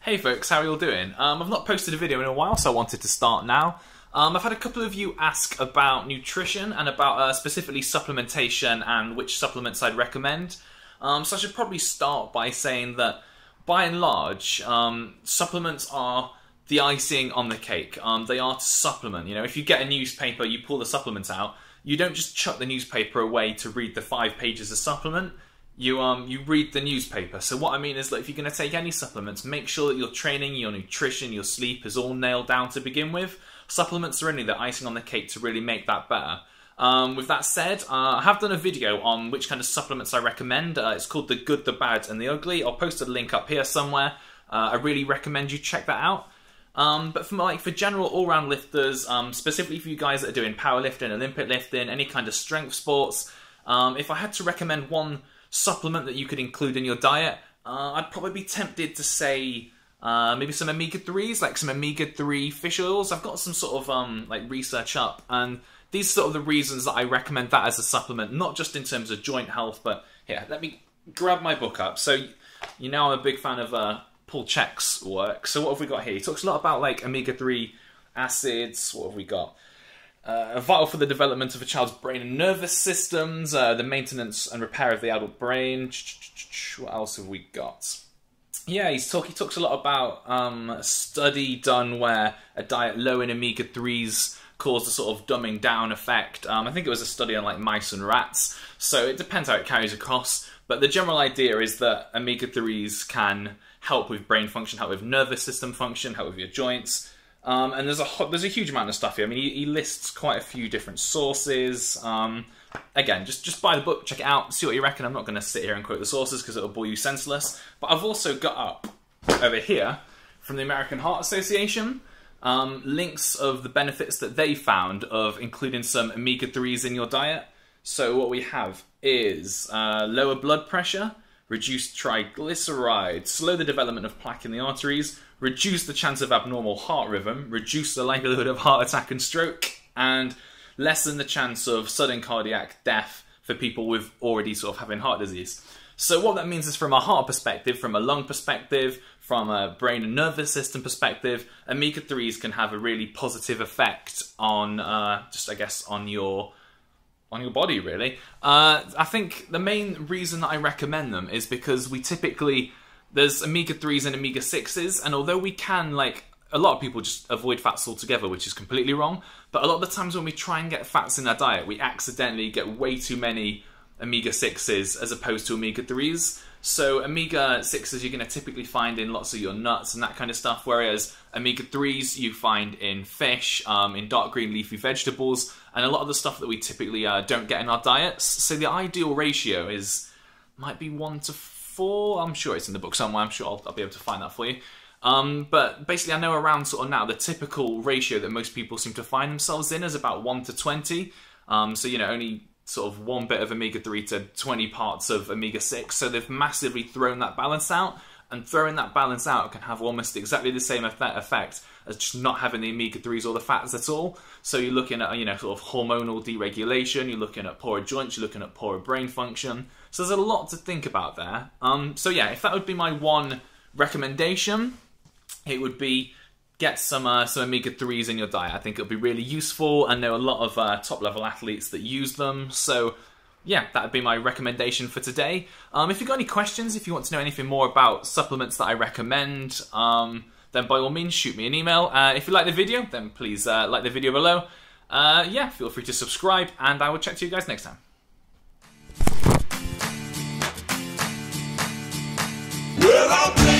Hey folks, how are you all doing? I've not posted a video in a while, so I wanted to start now. I've had a couple of you ask about nutrition and about specifically supplementation and which supplements I'd recommend. So I should probably start by saying that by and large, supplements are the icing on the cake. They are to supplement. You know, if you get a newspaper, you pull the supplements out, you don't just chuck the newspaper away to read the 5 pages of supplement. You read the newspaper. So what I mean is that if you're going to take any supplements, make sure that your training, your nutrition, your sleep is all nailed down to begin with. Supplements are only the icing on the cake to really make that better. With that said, I have done a video on which kind of supplements I recommend. It's called The Good, The Bad and The Ugly. I'll post a link up here somewhere. I really recommend you check that out. But for general all-round lifters, specifically for you guys that are doing powerlifting, Olympic lifting, any kind of strength sports, if I had to recommend one supplement that you could include in your diet, I'd probably be tempted to say maybe some omega-3s, like some omega-3 fish oils. I've got some sort of like research up, and these are sort of the reasons that I recommend that as a supplement, not just in terms of joint health, but here, let me grab my book up. So, you know I'm a big fan of Paul Chek's work. So what have we got here? He talks a lot about like omega-3 acids. What have we got? Vital for the development of a child's brain and nervous systems, the maintenance and repair of the adult brain. What else have we got? Yeah, he talks a lot about a study done where a diet low in omega-3s caused a sort of dumbing down effect. I think it was a study on like mice and rats, so it depends how it carries across. But the general idea is that omega-3s can help with brain function, help with nervous system function, help with your joints. And there's a huge amount of stuff here. I mean, he lists quite a few different sources. Again, just buy the book, check it out, see what you reckon. I'm not going to sit here and quote the sources because it'll bore you senseless. But I've also got up over here from the American Heart Association links of the benefits that they found of including some omega-3s in your diet. So what we have is lower blood pressure, reduce triglycerides, slow the development of plaque in the arteries, reduce the chance of abnormal heart rhythm, reduce the likelihood of heart attack and stroke, and lessen the chance of sudden cardiac death for people with already sort of having heart disease. So what that means is from a heart perspective, from a lung perspective, from a brain and nervous system perspective, omega-3s can have a really positive effect on just, I guess, on your body, really. I think the main reason that I recommend them is because we typically, there's omega-3s and omega-6s, and although we can, like, a lot of people just avoid fats altogether, which is completely wrong, but a lot of the times when we try and get fats in our diet, we accidentally get way too many omega-6s as opposed to omega-3s. So omega-6s you're going to typically find in lots of your nuts and that kind of stuff, whereas omega-3s you find in fish, in dark green leafy vegetables, and a lot of the stuff that we typically don't get in our diets. So the ideal ratio might be 1 to 4. I'm sure it's in the book somewhere. I'm sure I'll be able to find that for you. But basically I know around sort of now the typical ratio that most people seem to find themselves in is about 1 to 20. So, you know, only sort of 1 bit of omega-3 to 20 parts of omega-6. So they've massively thrown that balance out, and throwing that balance out can have almost exactly the same effect as just not having the omega-3s or the fats at all. So you're looking at, you know, sort of hormonal deregulation, you're looking at poorer joints, you're looking at poorer brain function. So there's a lot to think about there. So yeah, if that would be my one recommendation, it would be get some omega-3s in your diet. I think it'll be really useful. I know a lot of top-level athletes that use them. So yeah, that would be my recommendation for today. If you've got any questions, if you want to know anything more about supplements that I recommend, then by all means shoot me an email. If you like the video, then please like the video below. Yeah, feel free to subscribe, and I will chat to you guys next time. Well, I'll play.